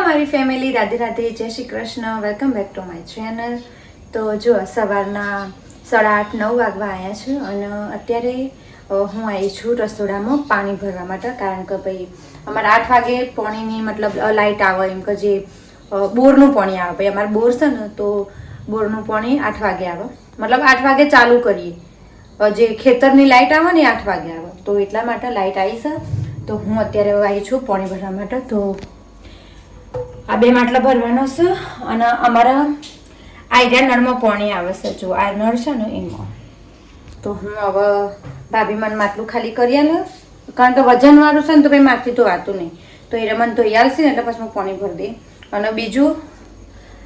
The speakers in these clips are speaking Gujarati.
મારી ફેમિલી, રાધે રાધે, જય Shri Krishna, welcome back to my channel. તો જો સવારના 8:30-9 વાગવા આવ્યા છે અને અત્યારે હું આવી છું રસોડામાં પાણી ભરવા માટે. કારણ કે ભાઈ અમારે 8 વાગે પાણીની મતલબ લાઇટ આવે, એમ કે જે બોરનું પાણી આવે. ભાઈ અમારે બોર છે ને, તો બોરનું પાણી 8 વાગે આવે, મતલબ 8 વાગે ચાલુ કરીએ. જે ખેતરની લાઇટ આવે ને 8 વાગે આવે, તો એટલા માટે લાઇટ આવી છે. તો હું અત્યારે આવી છું પાણી ભરવા માટે. તો આ 2 માટલા ભરવાનો છે અને અમારા આઈડિયા નળમાં પાણી આવે છે. જો આ નળ છે ને એમાં. તો હું હવે ભાભી મને માટલું ખાલી કરી આલે, કારણ કે વજનવાળું છે ને, તો ભાઈ મારથી તો વાતું નહીં. તો એ મને ધોઈ આવશે ને, એટલે પછી હું પાણી ભરી દઈ. અને બીજું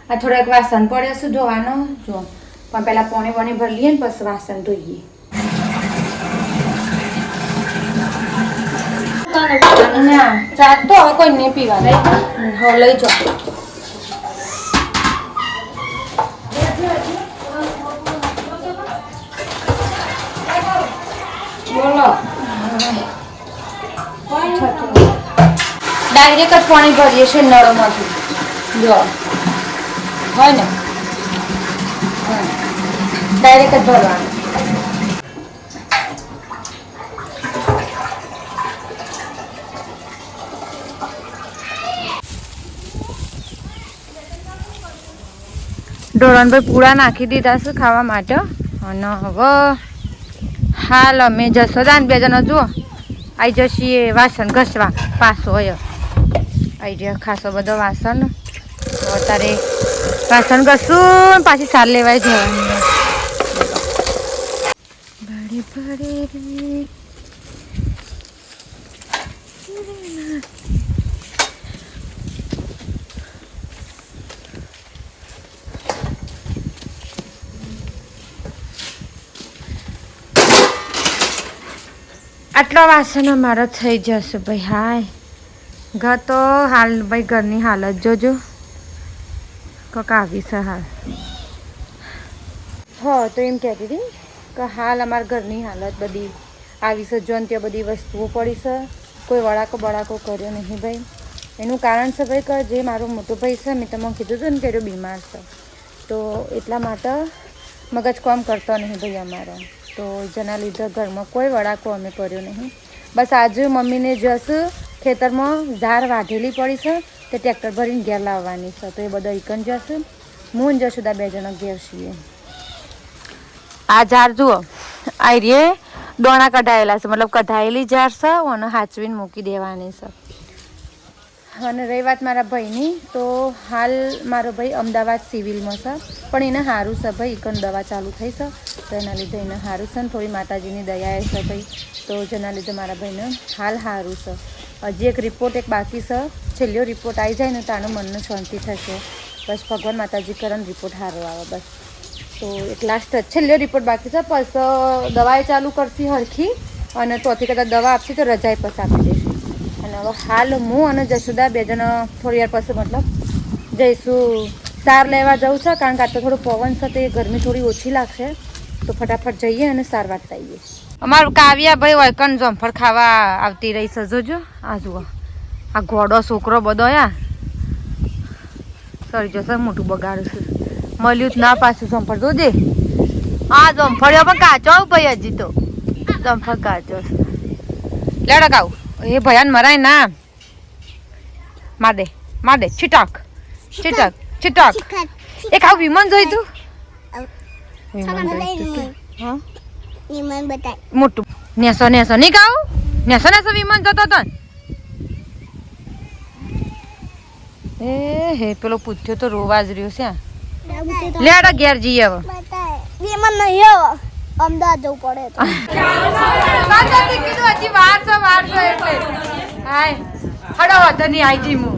આ થોડાક વાસણ પડ્યા છે ધોવાનો. જો પણ પહેલાં પાણી ભરી લઈએ ને પછી વાસણ ધોઈએ. ના ચા તો હવે કોઈ નહીં પીવાનું. હવે લઈ જાઓ. બોલો ડાયરેક્ટ જ પાણી ભરીએ છીએ નળોમાંથી. જો હોય ને ડાયરેક્ટ જ ભરવાનું. ઢોરણભાઈ પૂળા નાખી દીધા છે ખાવા માટે. અને હવે હાલ અમે જશોદાન 2 જણા જુઓ આવી જશીએ વાસણ ઘસવા. પાછો હોય આવી જાય ખાસો બધો વાસણ. અત્યારે વાસણ ઘસું પાછી સાર લેવાય જવાની. આટલા વાસણ અમારો થઈ જશે ભાઈ. હાય ઘર તો હાલ ભાઈ ઘરની હાલત જોજો કોક આવી છે હાલ. હા તો એમ કહેતી હતી કે હાલ અમારા ઘરની હાલત બધી આવી છે. જો ત્યાં બધી વસ્તુઓ પડી છે, કોઈ બળાકો કર્યો નહીં ભાઈ. એનું કારણ છે ભાઈ કે જે મારો મોટો ભાઈ છે, મેં તમને કીધું હતું ને કે બીમાર છે, તો એટલા માટે મગજ કામ કરતો નહીં ભાઈ અમારો. તો જેના લીધે ઘરમાં કોઈ વડાકો અમે કર્યો નહીં. બસ આજે મમ્મીને જશ ખેતરમાં ઝાર વાઢેલી પડી છે, તે ટ્રેક્ટર ભરીને ઘેર લાવવાની છે. તો એ બધા એકન જશે. હું ને જશુદા 2 જણા ઘેર છીએ. આ ઝાર જુઓ આ રે દોણા કઢાયેલા છે, મતલબ કઢાયેલી ઝાર છે અને હાચવીને મૂકી દેવાની છે. અને રહી વાત મારા ભાઈની, તો હાલ મારો ભાઈ અમદાવાદ સિવિલમાં છે, પણ એને સારું છે ભાઈ. એકન દવા ચાલુ થઈ છે, તો એના લીધે એને સારું છે ને થોડી માતાજીની દયાએ છે ભાઈ. તો જેના લીધે મારા ભાઈને હાલ સારું છે. હજી એક રિપોર્ટ બાકી છે. છેલ્લો રિપોર્ટ આવી જાય ને તો આનું મનનું શાંતિ થશે. બસ ભગવાન માતાજી કરે રિપોર્ટ સારો આવે બસ. તો એક લાસ્ટ છેલ્લો રિપોર્ટ બાકી છે. પછી દવાએ ચાલુ કરશી હરખી, અને તોથી કદાચ દવા આપશે તો રજાએ પછી આપી દેશે. અને હવે હાલ હું અને જશુદા 2 જણા થોડી વાર પછી મતલબ જઈશું સાર લેવા જવું છે. કારણ કે આ તો થોડું પવન છે, તે ગરમી થોડી ઓછી લાગશે. તો ફટાફટ જઈએ અને સાર વાટતા આવીએ. અમારું કાવ્યા ભાઈ વૈકન જમફળ ખાવા આવતી રહી છે. જોજો આ જુઓ આ ઘોડો છોકરો બધો યાર સરી જશે. મોટું બગાડું છે, મળ્યું જ ના પાછું જમફળ. જોજે આ જમફળિયો પણ કાચો ભાઈ. હજી તો જમફળ કાચો છે. લેડક આવું એ ભયાન મરાય ના. માર દે છીટાક એક આવું વિમાન જોઈ તું. વિમાન બતાય મોટું નેસો નહીં કાવું. નેસો વિમાન જતો તો. એ હે પેલો પૂછ્યો તો રોવા જ રહ્યો છે. લેડા ઘેર જઈએ હવે. વિમાન નહીં આવે, અમદાવાદ જવું પડે તો. કીધું હજી વાર છે એટલે હાય હડો હતો નહીં આવી જઈ હું.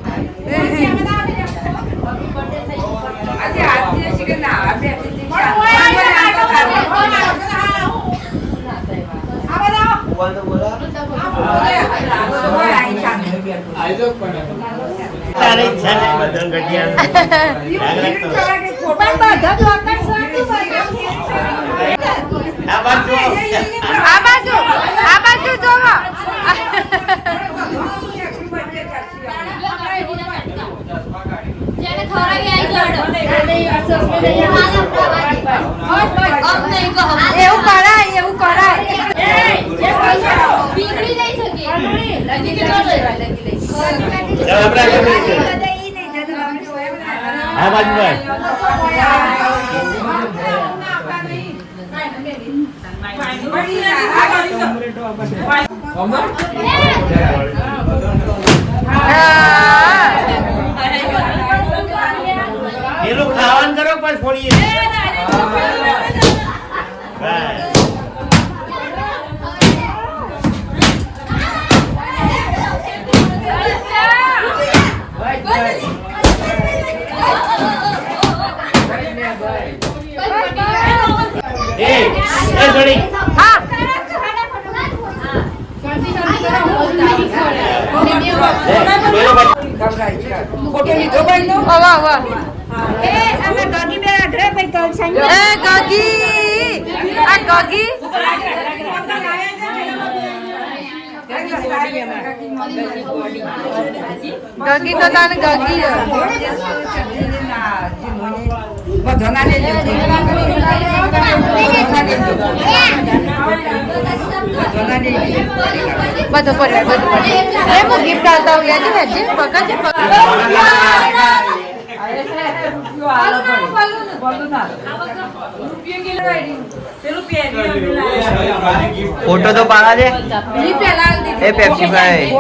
આ બાજુ જોવો એવું કરાય એવું કરાય ખાવાનું કરો પણ છોડીએ ગગી તો તાને ગગી બધું પડે બધું ગિફ્ટ આવતા હોય લેજે फोटो तो पाड़ा दे ए पेप्सी भाई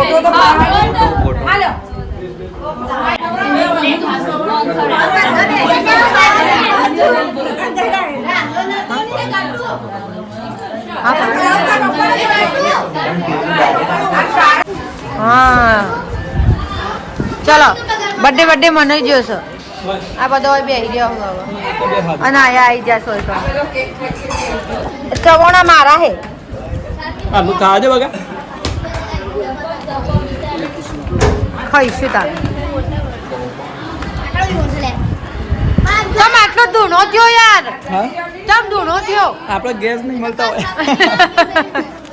हाँ चलो बर्थडे बर्थडे मनाई जो सो आ बधो बेही गयो અને આયા આવી જાશો ચવણા મારા હે આનું ખા દે બગા ખાઈશું તારે તમ આટલો ધૂણો થયો યાર તમ ધૂણો થયો આપણે ગેસ નહીં મળતા હોય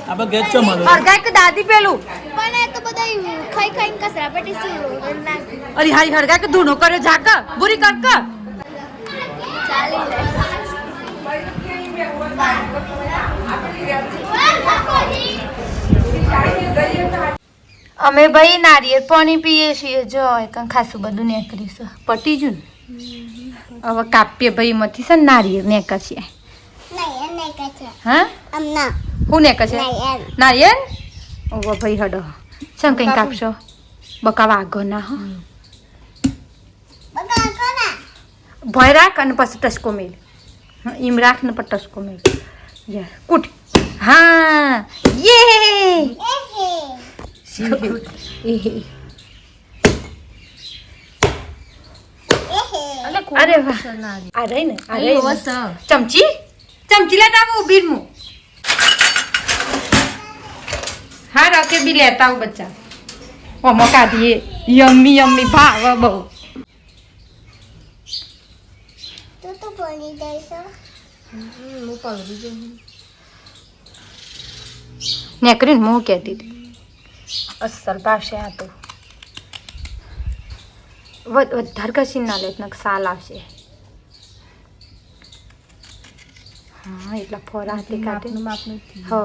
આપણે ગેસ ચો મળે હરગાય કે દાદી પેલું પણ એ તો બધા ખાઈ ખાઈને કસરા પેટી અરે હારી હરગાય કે ધૂણો કર્યો જાકા બુરી કરકા ચાલી અમે ભાઈ નારિયેળ પાણી પીએ છીએ જો એકમ ખાસું બધું નીકળીશું પટી જુ ને હવે કાપીએ ભાઈ માંથી છે ને નારિયેળ નીકળશે હા હું નીકળશે નારિયેળ ઓવો ભાઈ હડો શું કઈ કાપશો બકા વાગો ના હો ભય રાખ અને પછી ટસકો મેળ એમ રાખ ને પછી ટસકો મેળ યાર કૂટ હા યે અરે વાહ આ રહી ને આ રહી ચમચી ચમચી લેતા આવો ઉભી હું હા રોકે બી લેતા આવું બચ્ચા ઓમો કાઢીએ યમ્મી યમ્મી ભાવ બહુ તું તો બોલી દઈશ નેકરીને હું કહેતી હતી અસલ પાસે આ તો વધારે કશી ના લે સાલ આવશે હા એટલા ફોરા હાથે કાઢે હો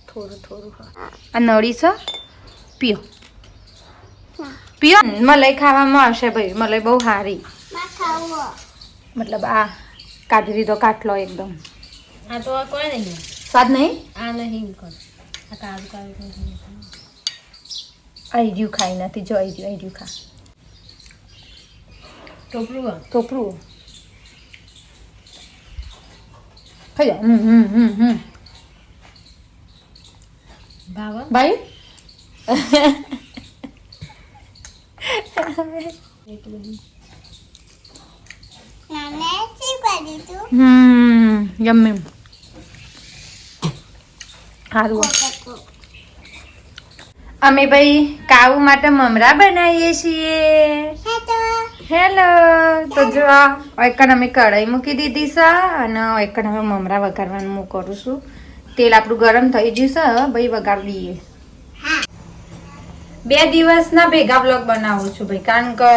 થોડું થોડું આ નળી છે પીઓ પીઓ મલાઈ ખાવામાં આવશે ભાઈ મલાઈ બહુ સારી મતલબ આ કાઢી દીધો કાટલો એકદમ આ તો કોઈ નહીં સ્વાદ નહીં આ નહીં કોણ આ કાળું કાળું આઈડ્યું ખાઈ નથી જો આઈડ્યું ખા ટોપરું ખાઈ જા ભાઈ યમ્મી સારું અમે ભાઈ કાઉ માટે મમરા બનાવીએ છીએ હેલો તો જો ઓયકન અમે કઢાઈ મૂકી દીધી છે અને ઓયકન હવે મમરા વઘારવાનું હું કરું છું તેલ આપણું ગરમ થઈ ગયું છે ભાઈ વઘારી દઈએ 2 દિવસના ભેગા બ્લોગ બનાવું છું ભાઈ કારણ કે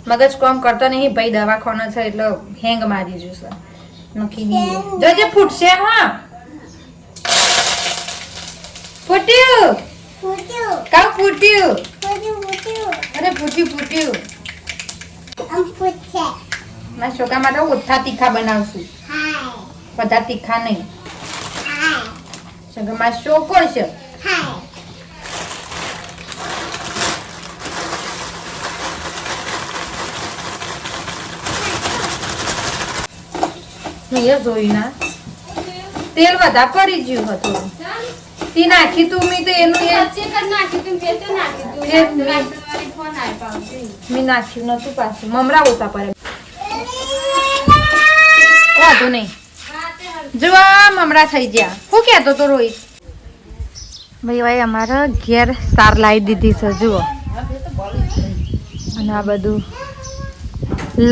મગજ કામ કરતો નહીં ભાઈ, દવાખાનો છે એટલે હેંગ મારી જશે. નખી દીધો જોજે ફૂટશે. હા ફૂટ્યું કામ ફૂટ્યું. અરે ફૂટ્યું. મારા છોકરા માટે ઓછા તીખા બનાવશું, બધા તીખા નહીં. છોકરા મારા છોકરો છે. અહીંયા જોઈ ના તેલ વધારે પડી ગયું હતું. તી નાખી તું મી તો એનું મેં નાખ્યું નતું પાછું. મમરા ઓછા પડે વાંધો નહીં. જો મમરા થઈ ગયા. શું કહેતો તો રોહિત ભાઈ અમારા ઘેર સાર લાવી દીધી છે જુઓ. અને આ બધું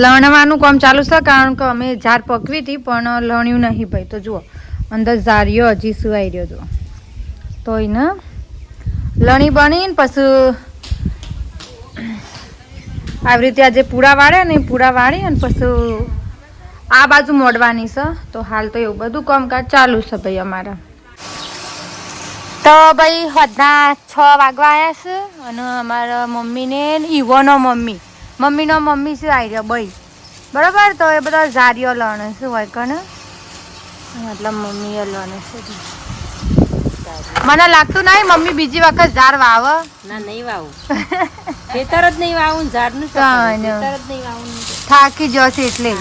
લણવાનું કામ ચાલુ છે, કારણ કે અમે ઝાર પકવી હતી પણ લણ્યું નહીં ભાઈ. તો જુઓ અંદર ઝારિયો હજી સુવાઈ રહ્યો હતો, તો એને લણી બનીને પછી આવી રીતે આજે પૂરા વાળે ને પૂરા વાળી અને પછી આ બાજુ મોડવાની છે. તો હાલ તો એવું બધું કામકાજ ચાલુ છે ભાઈ અમારા. તો ભાઈ હદના 6 વાગવા આવ્યા છે અને અમારા મમ્મીને ઈવોનો મમ્મીનો મમ્મી શું આવી રહ્યો ભાઈ બરાબર. તો એ બધા ઝારીઓ લણે છે હોય કને, મતલબ મમ્મીએ લણે છે. મને લાગતું નહીં મમ્મી બીજી વખત ઝાડ વાવે. ના નહીં વાવું, ખેતર જ નહીં વાવું, ઝાડનું ખેતર જ નહીં વાવું. થાકી જશે એટલે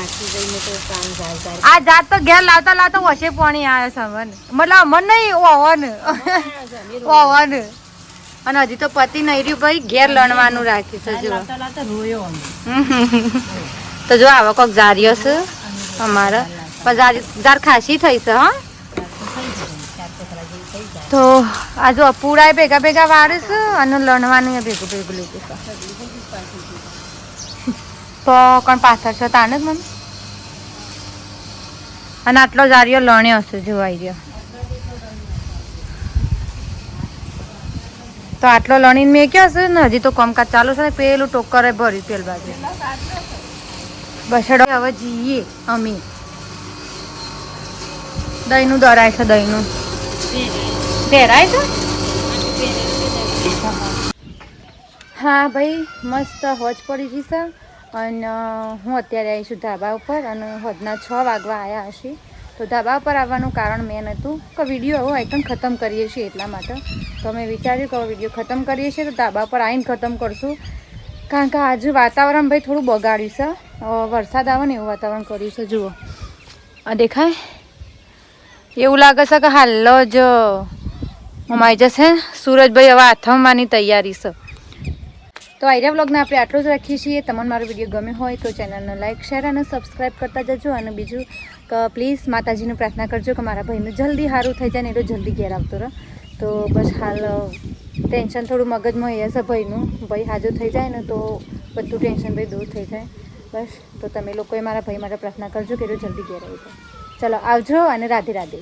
આ ઝાડ તો ઘેર લાવતા વસે પાણી આવે છે મને, મતલબ મને નહીં ઓવન. અને હજી તો પતિ નહીં રહ્યું ભાઈ, ઘેર લણવાનું રાખ્યું છે જો. તો જો આવો કોક ઝારીઓ છે અમારા, ઝાડ ખાસી થઈ છે. હા તો આ જો પૂરા ભેગા વાળે છે અને લણવાનું ભેગું લીધું છે. તો કોણ પાછળ છે તાને જ મને. અને આટલો ઝારીઓ લણ્યો હશે જોવાઈ રહ્યો. તો આટલો લણીને મેં ક્યાં છે ને હજી તો કામકાજ ચાલુ છે. પેલું ટોકરે ભર્યું પેલ બાજુ બસડો. હવે જઈએ અમે. દહીંનું દરાય છે, દહીંનું પહેરાય છે. હા ભાઈ મસ્ત હોજ પડી ગઈ છે અને હું અત્યારે આવી છું ધાબા ઉપર અને હોજના 6 વાગવા આવ્યા હશે. તો ધાબા ઉપર આવવાનું કારણ મેન હતું કે વિડીયો હવે આઈટમ ખતમ કરીએ છીએ એટલા માટે. તો અમે વિચાર્યું કે વિડીયો ખતમ કરીએ છીએ તો ધાબા પર આવીને ખતમ કરશું, કારણ કે આજે વાતાવરણ ભાઈ થોડું બગાડ્યું છે. વરસાદ આવે ને એવું વાતાવરણ કર્યું છે. જુઓ આ દેખાય, એવું લાગે છે કે હાલ જ અમારી જશે સુરજભાઈ હવે આથમવાની તૈયારી છે. તો આઈડિયા વ્લોગને આપણે આટલું જ રાખીએ છીએ. તમને મારો વિડીયો ગમ્યો હોય તો ચેનલને લાઇક શેર અને સબસ્ક્રાઈબ કરતા જજો. અને બીજું કે પ્લીઝ માતાજીને પ્રાર્થના કરજો કે મારા ભાઈનું જલ્દી સારું થઈ જાય ને એટલો જલ્દી ઘેર આવતો રહે. તો બસ હાલ ટેન્શન થોડું મગજમાં એ છે ભાઈનું, ભાઈ હાજર થઈ જાય ને તો બધું ટેન્શન ભાઈ દૂર થઈ જાય. બસ તો તમે લોકોએ મારા ભાઈ માટે પ્રાર્થના કરજો કે એટલો જલ્દી ઘેર આવી જાય. ચલો આવજો અને રાધે રાધે.